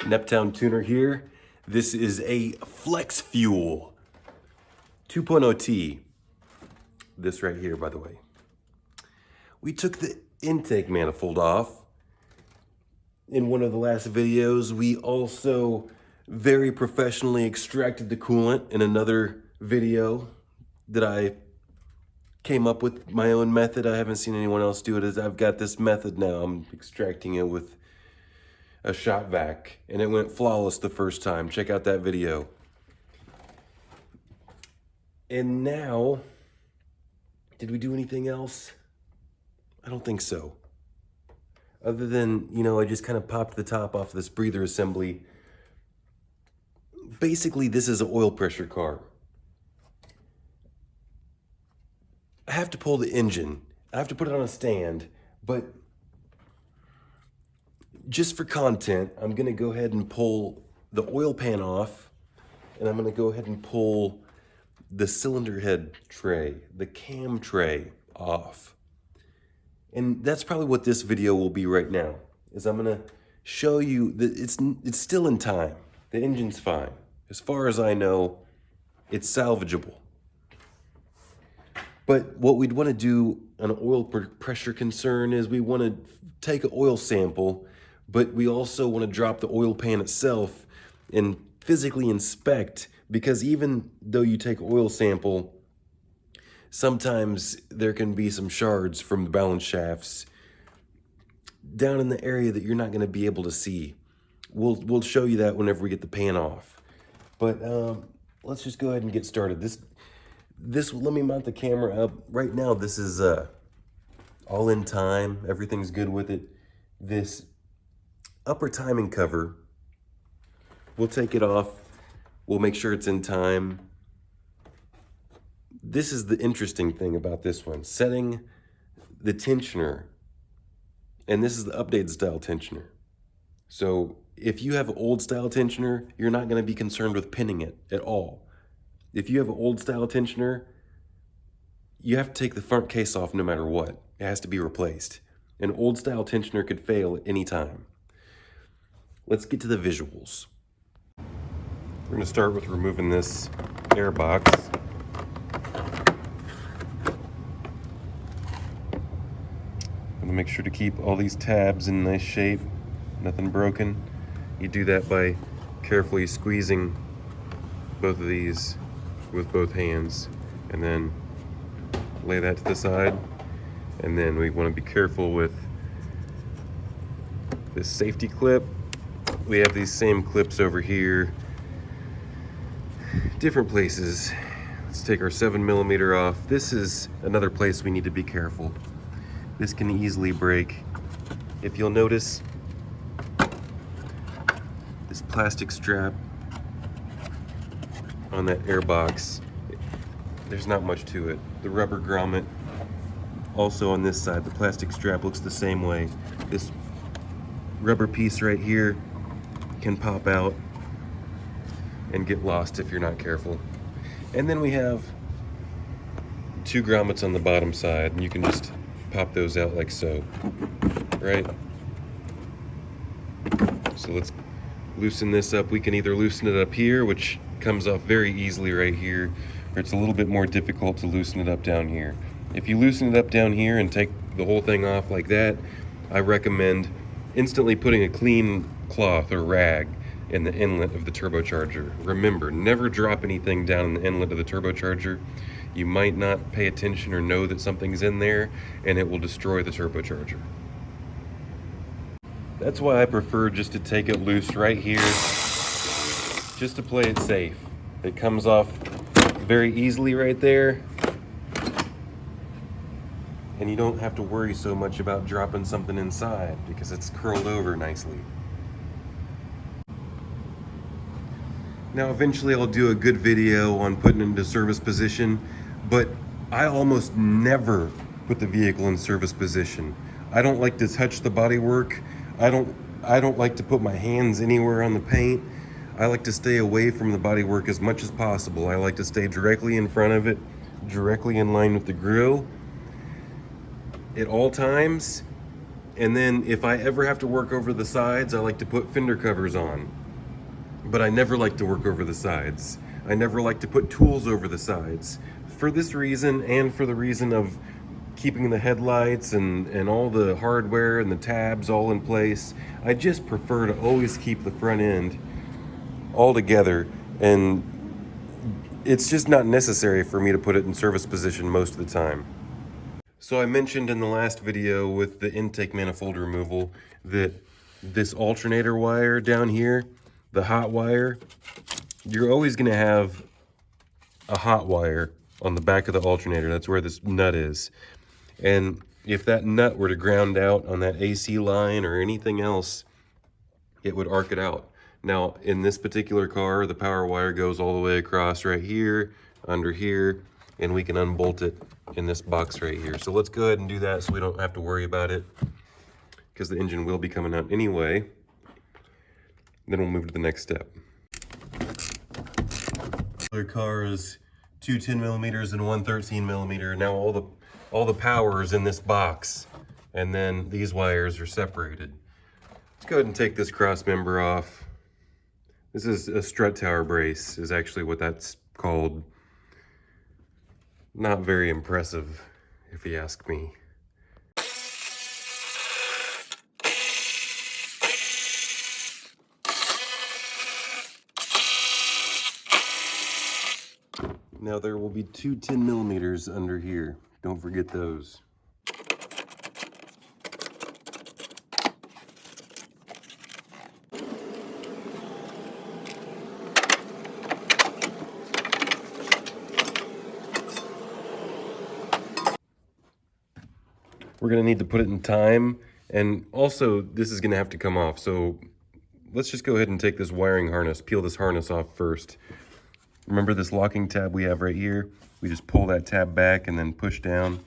Neptown tuner here. This is a Flex Fuel 2.0T. This right here, by the way. We took the intake manifold off in one of the last videos. We also very professionally extracted the coolant in another video that I came up with my own method. I haven't seen anyone else do it. I've got this method now. I'm extracting it with a shop vac, and it went flawless the first time. Check out that video. And now, did we do anything else? I don't think so. Other than, I just kind of popped the top off this breather assembly. Basically, this is an oil pressure car. I have to pull the engine. I have to put it on a stand, but just for content, I'm gonna go ahead and pull the oil pan off, and I'm gonna go ahead and pull the cylinder head tray, the cam tray off. And that's probably what this video will be right now, is I'm gonna show you that it's still in time. The engine's fine. As far as I know, it's salvageable. But what we'd wanna do on an oil pressure concern is we wanna take an oil sample, but we also wanna drop the oil pan itself and physically inspect, because even though you take an oil sample, sometimes there can be some shards from the balance shafts down in the area that you're not gonna be able to see. We'll show you that whenever we get the pan off. But let's just go ahead and get started. Let me mount the camera up. Right now, this is all in time. Everything's good with it. This upper timing cover, we'll take it off. We'll make sure it's in time. This is the interesting thing about this one. Setting the tensioner. And this is the updated style tensioner. So if you have an old style tensioner, you're not going to be concerned with pinning it at all. If you have an old style tensioner, you have to take the front case off no matter what. It has to be replaced. An old style tensioner could fail at any time. Let's get to the visuals. We're going to start with removing this air box. I'm going to make sure to keep all these tabs in nice shape, nothing broken. You do that by carefully squeezing both of these with both hands, and then lay that to the side. And then we want to be careful with this safety clip. We have these same clips over here, different places. Let's take our 7mm off. This is another place we need to be careful. This can easily break. If you'll notice, this plastic strap on that air box, there's not much to it. The rubber grommet, also on this side, the plastic strap looks the same way. This rubber piece right here can pop out and get lost if you're not careful. And then we have 2 grommets on the bottom side, and you can just pop those out like so, right? So let's loosen this up. We can either loosen it up here, which comes off very easily right here, or it's a little bit more difficult to loosen it up down here. If you loosen it up down here and take the whole thing off like that, I recommend instantly putting a clean cloth or rag in the inlet of the turbocharger. Remember, never drop anything down in the inlet of the turbocharger. You might not pay attention or know that something's in there, and it will destroy the turbocharger. That's why I prefer just to take it loose right here, just to play it safe. It comes off very easily right there, and you don't have to worry so much about dropping something inside because it's curled over nicely. Now eventually I'll do a good video on putting it into service position, but I almost never put the vehicle in service position. I don't like to touch the bodywork. I don't like to put my hands anywhere on the paint. I like to stay away from the bodywork as much as possible. I like to stay directly in front of it, directly in line with the grille at all times, And then if I ever have to work over the sides, I like to put fender covers on. But I never like to work over the sides. I never like to put tools over the sides. For this reason, and for the reason of keeping the headlights and all the hardware and the tabs all in place, I just prefer to always keep the front end all together, and it's just not necessary for me to put it in service position most of the time. So I mentioned in the last video with the intake manifold removal that this alternator wire down here, the hot wire, you're always going to have a hot wire on the back of the alternator. That's where this nut is. And if that nut were to ground out on that AC line or anything else, it would arc it out. Now, in this particular car, the power wire goes all the way across right here, under here, and we can unbolt it in this box right here. So let's go ahead and do that so we don't have to worry about it, because the engine will be coming out anyway. Then we'll move to the next step. The car is two 10 millimeters and one 13 millimeter. Now all the power is in this box, and then these wires are separated. Let's go ahead and take this cross member off. This is a strut tower brace, is actually what that's called. Not very impressive, if you ask me. Now there will be two 10 millimeters under here. Don't forget those. We're gonna need to put it in time, and also this is gonna have to come off. So let's just go ahead and take this wiring harness, peel this harness off first. Remember this locking tab we have right here? We just pull that tab back and then push down.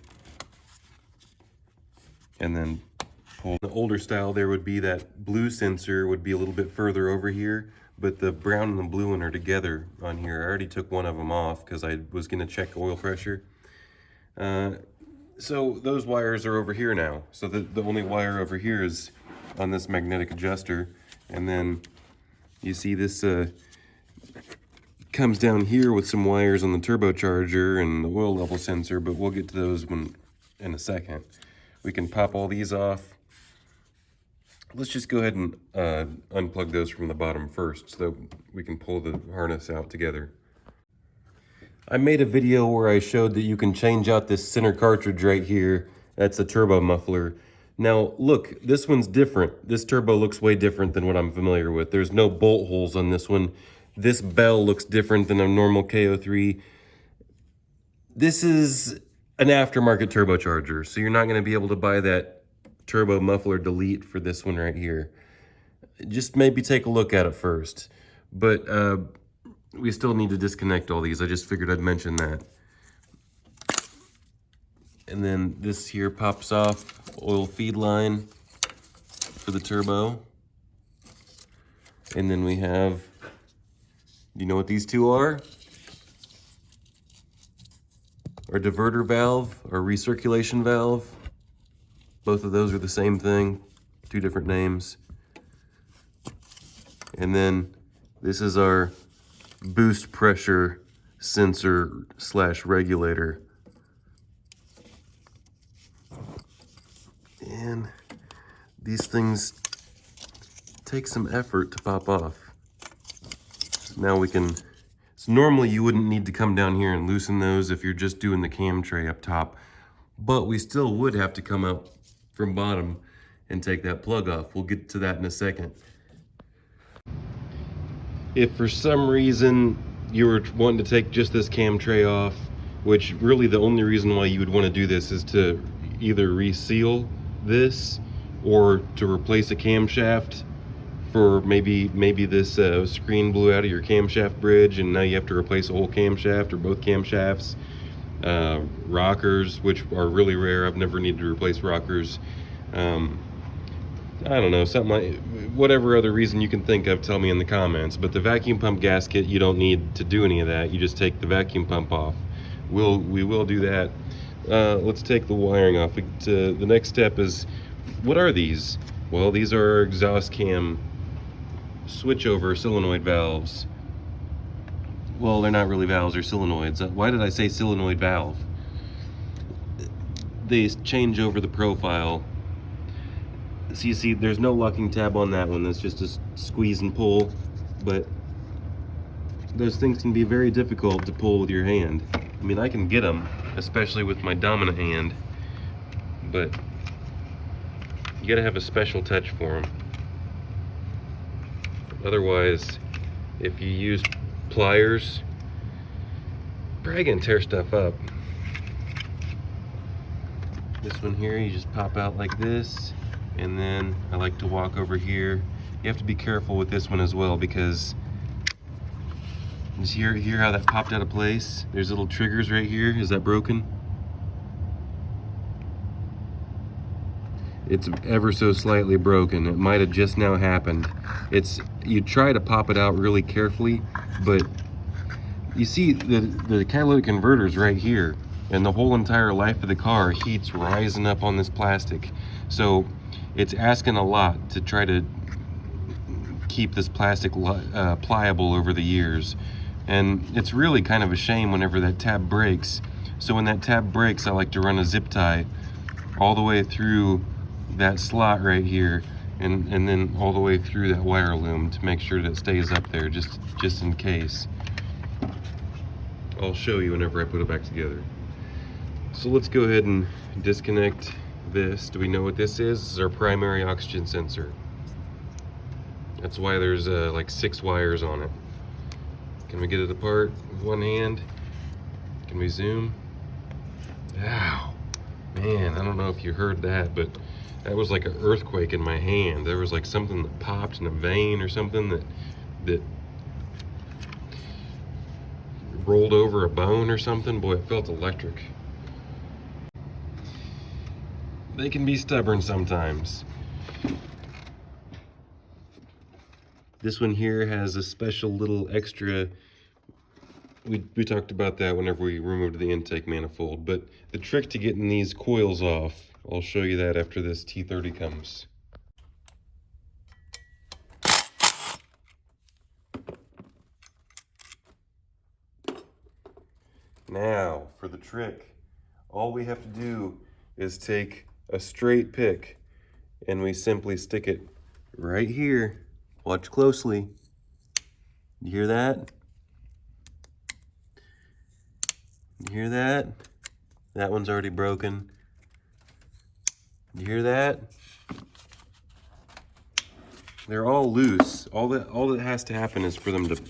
And then pull. The older style, there would be that blue sensor would be a little bit further over here, but the brown and the blue one are together on here. I already took one of them off because I was gonna check oil pressure. So those wires are over here now. So the only wire over here is on this magnetic adjuster. And then you see this comes down here with some wires on the turbocharger and the oil level sensor, but we'll get to those in a second. We can pop all these off. Let's just go ahead and unplug those from the bottom first so that we can pull the harness out together. I made a video where I showed that you can change out this center cartridge right here. That's a turbo muffler. Now look, this one's different. This turbo looks way different than what I'm familiar with. There's no bolt holes on this one. This bell looks different than a normal KO3. This is an aftermarket turbocharger, so you're not gonna be able to buy that turbo muffler delete for this one right here. Just maybe take a look at it first. But we still need to disconnect all these. I just figured I'd mention that. And then this here pops off, oil feed line for the turbo. And then we have, do you know what these two are? Our diverter valve, our recirculation valve. Both of those are the same thing, two different names. And then this is our boost pressure sensor / regulator. And these things take some effort to pop off. So now we can, so normally you wouldn't need to come down here and loosen those if you're just doing the cam tray up top, but we still would have to come out from bottom and take that plug off. We'll get to that in a second. If for some reason you were wanting to take just this cam tray off, which really the only reason why you would want to do this is to either reseal this or to replace a camshaft for maybe this screen blew out of your camshaft bridge and now you have to replace a whole camshaft or both camshafts. Rockers, which are really rare. I've never needed to replace rockers. I don't know, something like, whatever other reason you can think of, tell me in the comments. But the vacuum pump gasket, you don't need to do any of that. You just take the vacuum pump off. We will do that. Let's take the wiring off. The next step is what are these? Well, these are exhaust cam switchover solenoid valves. Well, they're not really valves, they're solenoids. Why did I say solenoid valve? They change over the profile. So you see, there's no locking tab on that one. That's just a squeeze and pull. But those things can be very difficult to pull with your hand. I mean, I can get them, especially with my dominant hand, but you gotta have a special touch for them. Otherwise, if you use pliers, probably gonna tear stuff up. This one here, you just pop out like this, and then I like to walk over here. You have to be careful with this one as well, because just hear how that popped out of place? There's little triggers right here. Is that broken? It's ever so slightly broken. It might have just now happened. You try to pop it out really carefully, but you see the catalytic converter's right here, and the whole entire life of the car, heat's rising up on this plastic. So it's asking a lot to try to keep this plastic pliable over the years. And it's really kind of a shame whenever that tab breaks. So when that tab breaks, I like to run a zip tie all the way through that slot right here, and then all the way through that wire loom to make sure that it stays up there, just in case. I'll show you whenever I put it back together. So let's go ahead and disconnect this. Do we know what this is? This is our primary oxygen sensor. That's why there's like 6 wires on it. Can we get it apart with one hand? Can we zoom? Ow, man, I don't know if you heard that, but that was like an earthquake in my hand. There was like something that popped in a vein or something that rolled over a bone or something. Boy, it felt electric. They can be stubborn sometimes. This one here has a special little extra. We talked about that whenever we removed the intake manifold, but the trick to getting these coils off, I'll show you that after this T30 comes. Now, for the trick, all we have to do is take a straight pick and we simply stick it right here. Watch closely. You hear that? You hear that? That one's already broken. You hear that? They're all loose. All that has to happen is for them to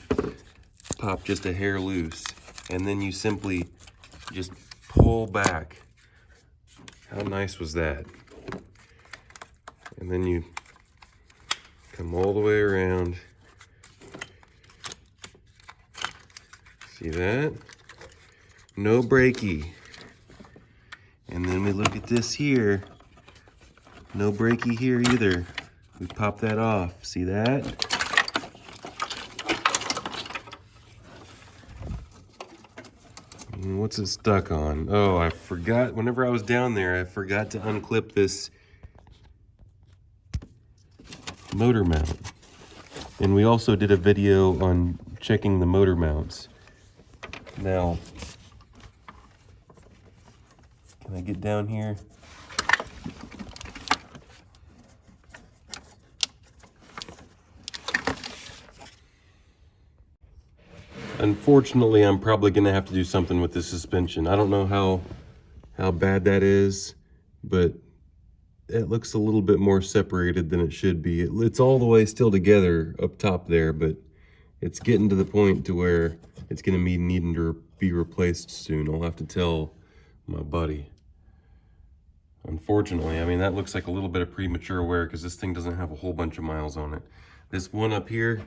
pop just a hair loose. And then you simply just pull back. How nice was that? And then you come all the way around. See that? No breaky. And then we look at this here. No breaky here either. We pop that off. See that? And what's it stuck on? Oh, I forgot. Whenever I was down there, I forgot to unclip this motor mount. And we also did a video on checking the motor mounts. Now, can I get down here? Unfortunately, I'm probably gonna have to do something with this suspension. I don't know how bad that is, but it looks a little bit more separated than it should be. It's all the way still together up top there, but it's getting to the point to where it's gonna be needing to be replaced soon. I'll have to tell my buddy. Unfortunately, I mean, that looks like a little bit of premature wear because this thing doesn't have a whole bunch of miles on it. This one up here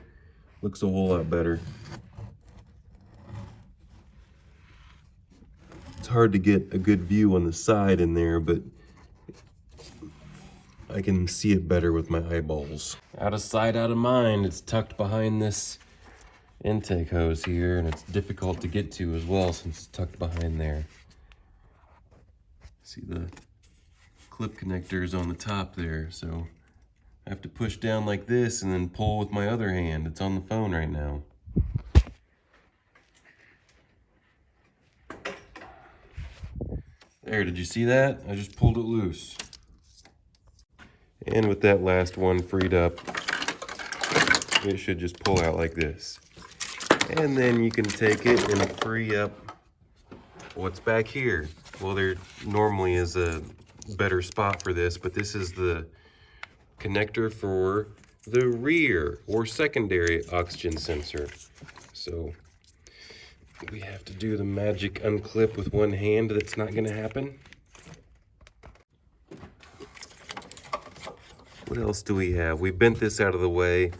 looks a whole lot better. It's hard to get a good view on the side in there, but I can see it better with my eyeballs. Out of sight, out of mind. It's tucked behind this intake hose here, and it's difficult to get to as well since it's tucked behind there. See the clip connectors on the top there, so I have to push down like this and then pull with my other hand. It's on the phone right now. There, did you see that? I just pulled it loose. And with that last one freed up, it should just pull out like this. And then you can take it and free up what's back here. Well, there normally is a better spot for this, but this is the connector for the rear or secondary oxygen sensor. So we have to do the magic unclip with one hand. That's not going to happen. What else do we have? We bent this out of the way.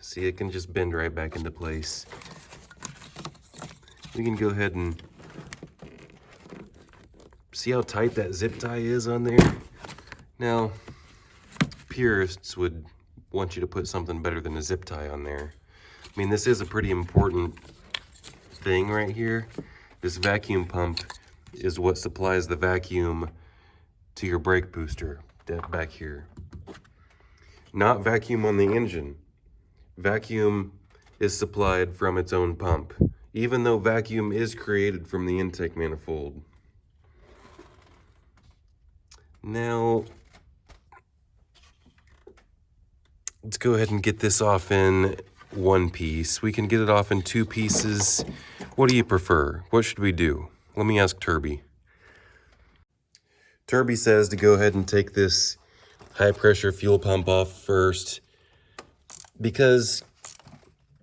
See, it can just bend right back into place. We can go ahead and see how tight that zip tie is on there. Now, purists would want you to put something better than a zip tie on there. I mean, this is a pretty important thing right here. This vacuum pump is what supplies the vacuum to your brake booster back here. Not vacuum on the engine. Vacuum is supplied from its own pump, even though vacuum is created from the intake manifold. Now, let's go ahead and get this off in one piece. We can get it off in two pieces. What do you prefer? What should we do? Let me ask Turby. Turby says to go ahead and take this high pressure fuel pump off first because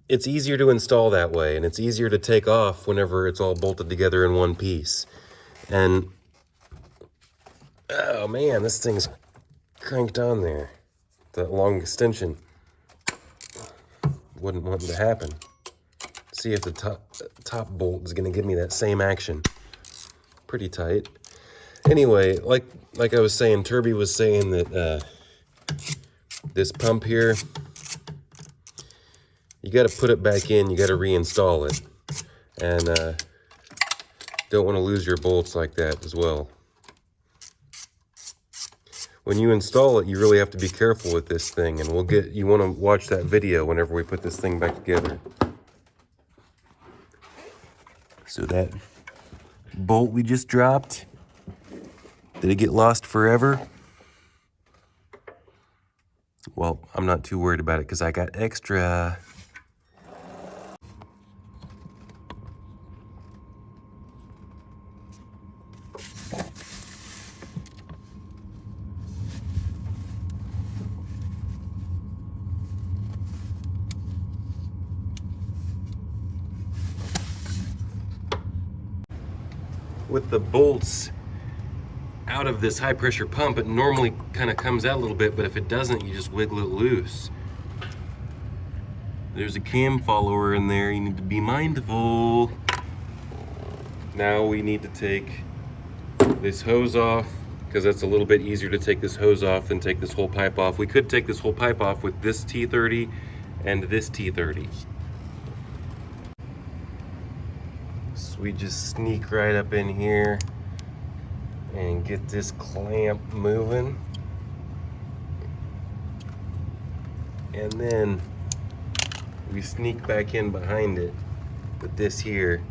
it's easier to install that way and it's easier to take off whenever it's all bolted together in one piece. And oh man, this thing's cranked on there. That long extension. Wouldn't want it to happen. See if the top bolt is gonna give me that same action. Pretty tight. Anyway, like I was saying, Turby was saying that this pump here, you got to put it back in, you got to reinstall it, and don't want to lose your bolts like that as well. When you install it, you really have to be careful with this thing, and you want to watch that video whenever we put this thing back together. So that bolt we just dropped, did it get lost forever? Well, I'm not too worried about it because I got extra. With the bolts out of this high pressure pump, it normally kind of comes out a little bit, but if it doesn't, you just wiggle it loose. There's a cam follower in there, you need to be mindful. Now we need to take this hose off, because that's a little bit easier to take this hose off than take this whole pipe off. We could take this whole pipe off with this T30 and this T30. So we just sneak right up in here and get this clamp moving. And then we sneak back in behind it with this here.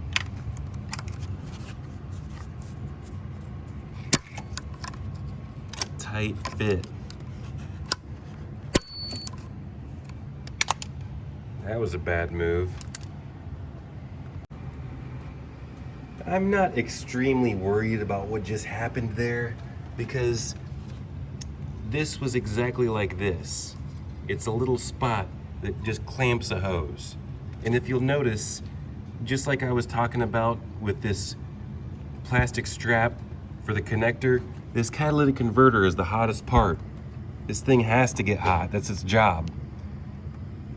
Tight fit. That was a bad move. I'm not extremely worried about what just happened there because this was exactly like this. It's a little spot that just clamps a hose. And if you'll notice, just like I was talking about with this plastic strap for the connector, this catalytic converter is the hottest part. This thing has to get hot, that's its job.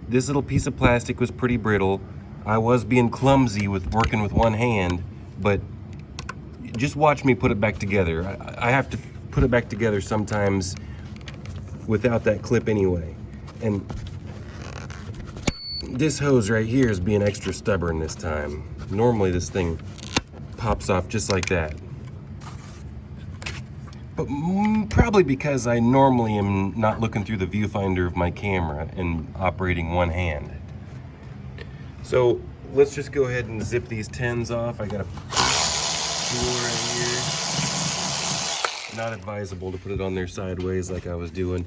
This little piece of plastic was pretty brittle. I was being clumsy with working with one hand, but just watch me put it back together. I have to put it back together sometimes without that clip anyway. And this hose right here is being extra stubborn this time. Normally this thing pops off just like that. but probably because I normally am not looking through the viewfinder of my camera and operating one hand. So let's just go ahead and zip these 10s off. I got a tool right here. Not advisable to put it on there sideways like I was doing.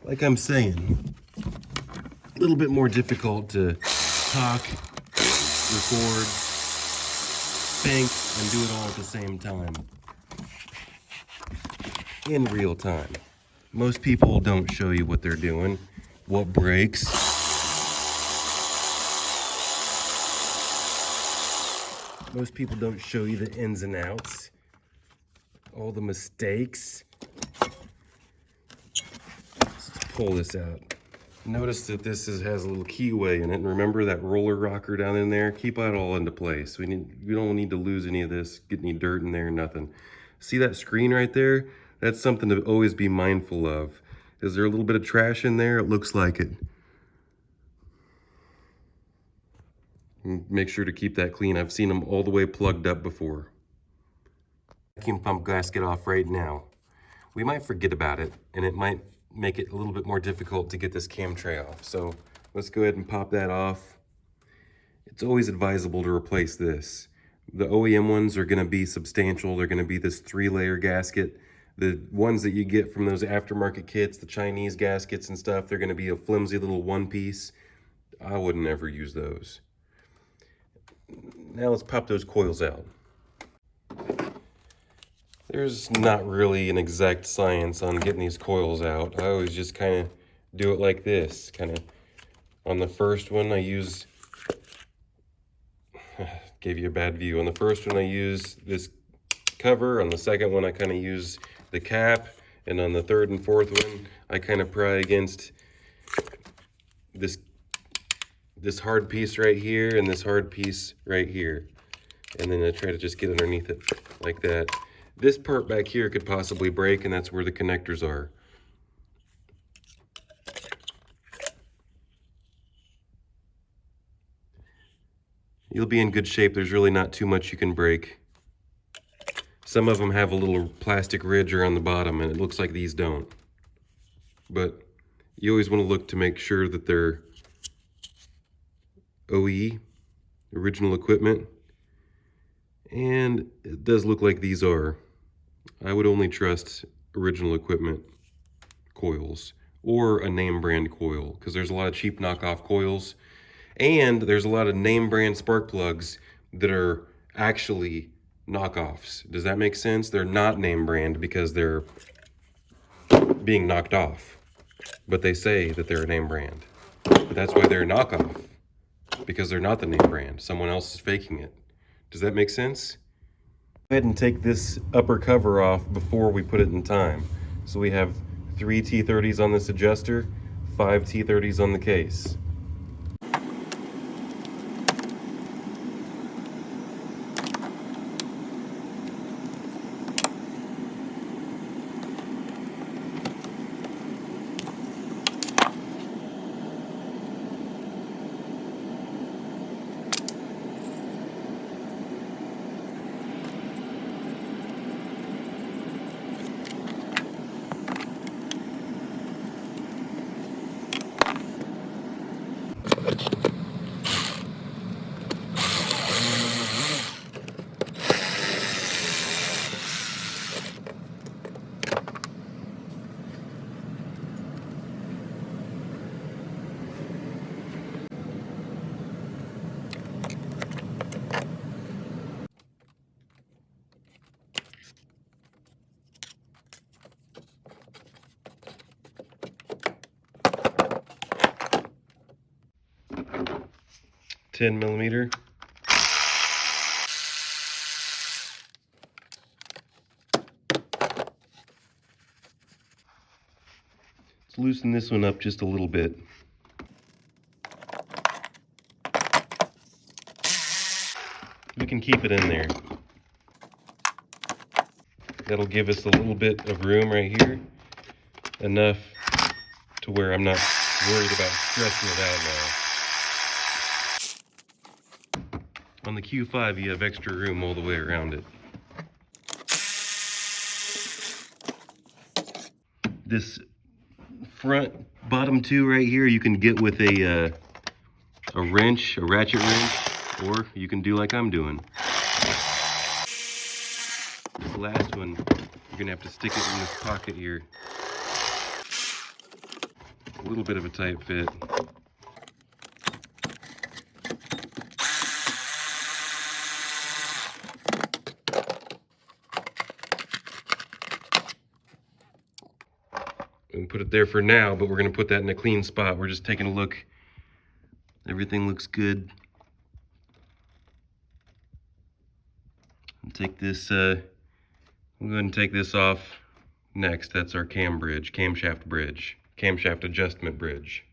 Like I'm saying, a little bit more difficult to talk, record, think, and do it all at the same time. In real time. Most people don't show you what they're doing, what breaks. Most people don't show you the ins and outs, all the mistakes. Let's pull this out. Notice that this has a little keyway in it, and remember that roller rocker down in there? Keep that all into place. We don't need to lose any of this, get any dirt in there, nothing. See that screen right there? That's something to always be mindful of. Is there a little bit of trash in there? It looks like it. Make sure to keep that clean. I've seen them all the way plugged up before. Vacuum pump gasket off right now. We might forget about it, and it might make it a little bit more difficult to get this cam tray off. So let's go ahead and pop that off. It's always advisable to replace this. The OEM ones are gonna be substantial. They're gonna be this 3-layer gasket. The ones that you get from those aftermarket kits, the Chinese gaskets and stuff, they're gonna be a flimsy little one piece. I wouldn't ever use those. Now let's pop those coils out. There's not really an exact science on getting these coils out. I always just kind of do it like this. Kind of on the first one I use, gave you a bad view. On the first one I use this cover. On the second one I kind of use the cap. And on the third and fourth one I kind of pry against this hard piece right here and this hard piece right here. And then I try to just get underneath it like that. This part back here could possibly break, and that's where the connectors are. You'll be in good shape. There's really not too much you can break. Some of them have a little plastic ridge around the bottom, and it looks like these don't. But you always want to look to make sure that they're OE, original equipment. And it does look like these are. I would only trust original equipment coils or a name brand coil, because there's a lot of cheap knockoff coils, and there's a lot of name brand spark plugs that are actually knockoffs. Does that make sense? They're not name brand because they're being knocked off, but they say that they're a name brand. But that's why they're a knockoff, because they're not the name brand. Someone else is faking it. Does that make sense? Go ahead and take this upper cover off before we put it in time. So we have 3 T30s on this adjuster, 5 T30s on the case. .10 millimeter. Let's loosen this one up just a little bit. We can keep it in there. That'll give us a little bit of room right here, enough to where I'm not worried about stressing it out now. On the Q5 you have extra room all the way around it. this front bottom two right here you can get with a wrench, a ratchet wrench, or you can do like I'm doing. This last one, you're gonna have to stick it in this pocket here. A little bit of a tight fit. And put it there for now, but we're gonna put that in a clean spot. We're just taking a look. Everything looks good. And take this, we'll go ahead and take this off next. That's our camshaft adjustment bridge.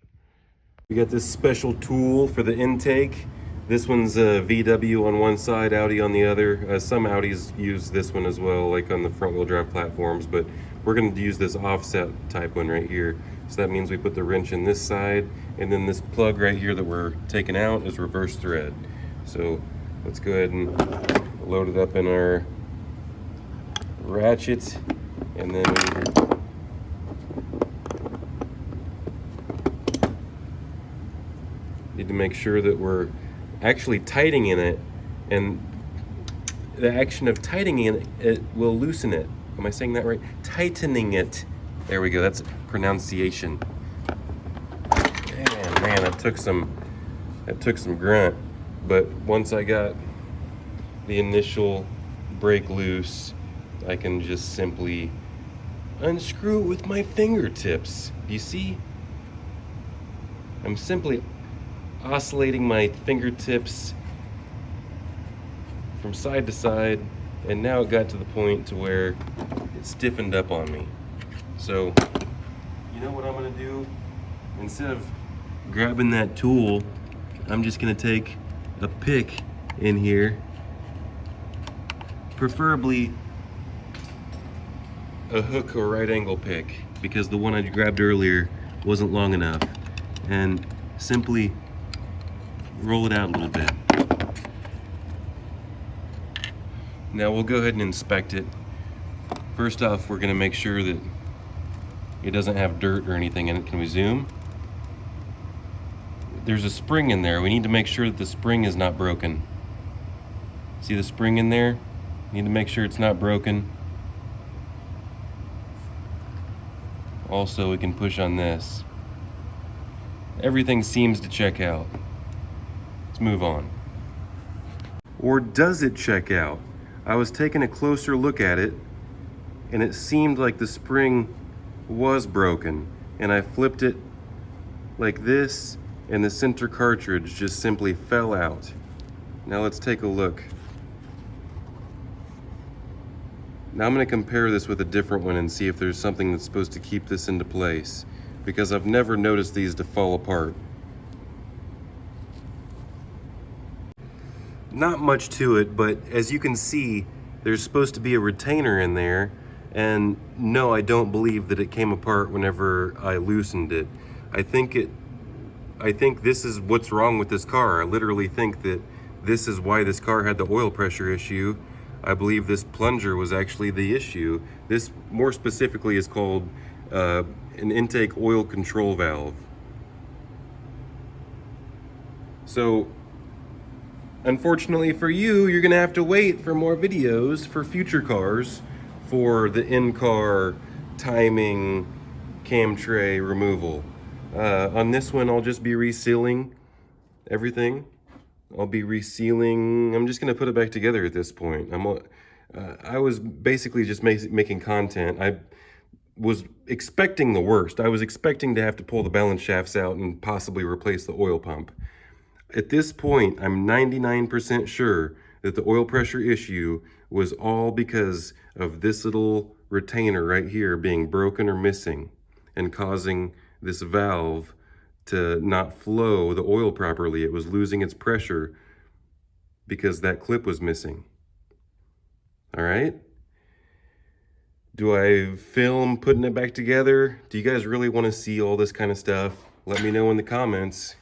We got this special tool for the intake. This one's a VW on one side, Audi on the other. Some Audis use this one as well, like on the front wheel drive platforms, but we're going to use this offset type one right here. So that means we put the wrench in this side, and then this plug right here that we're taking out is reverse thread. So let's go ahead and load it up in our ratchet, and then we need to make sure that we're actually tightening it, and the action of tightening it will loosen it. Am I saying that right? Tightening it. There we go. That's pronunciation. Man, that took some grunt. But once I got the initial brake loose, I can just simply unscrew it with my fingertips. Do you see? I'm simply oscillating my fingertips from side to side, and now it got to the point to where it stiffened up on me. So, you know what I'm gonna do? Instead of grabbing that tool, I'm just gonna take a pick in here, preferably a hook or right angle pick, because the one I grabbed earlier wasn't long enough, and simply roll it out a little bit. Now we'll go ahead and inspect it. First off, we're gonna make sure that it doesn't have dirt or anything in it. Can we zoom? There's a spring in there. We need to make sure that the spring is not broken. See the spring in there? Need to make sure it's not broken. Also, we can push on this. Everything seems to check out. Let's move on. Or does it check out? I was taking a closer look at it, and it seemed like the spring was broken, and I flipped it like this, and the center cartridge just simply fell out. Now let's take a look. Now I'm going to compare this with a different one and see if there's something that's supposed to keep this into place, because I've never noticed these to fall apart. Not much to it, but as you can see, there's supposed to be a retainer in there, and no, I don't believe that it came apart whenever I loosened it. I think this is what's wrong with this car. I literally think that this is why this car had the oil pressure issue. I believe this plunger was actually the issue. This more specifically is called an intake oil control valve. So unfortunately for you, you're gonna have to wait for more videos for future cars for the in-car timing cam tray removal. On this one, I'll just be resealing everything. I'll be resealing. I'm just gonna put it back together at this point. I was basically just making content. I was expecting the worst. I was expecting to have to pull the balance shafts out and possibly replace the oil pump. At this point, I'm 99% sure that the oil pressure issue was all because of this little retainer right here being broken or missing and causing this valve to not flow the oil properly. It was losing its pressure because that clip was missing. All right? Do I film putting it back together? Do you guys really want to see all this kind of stuff? Let me know in the comments.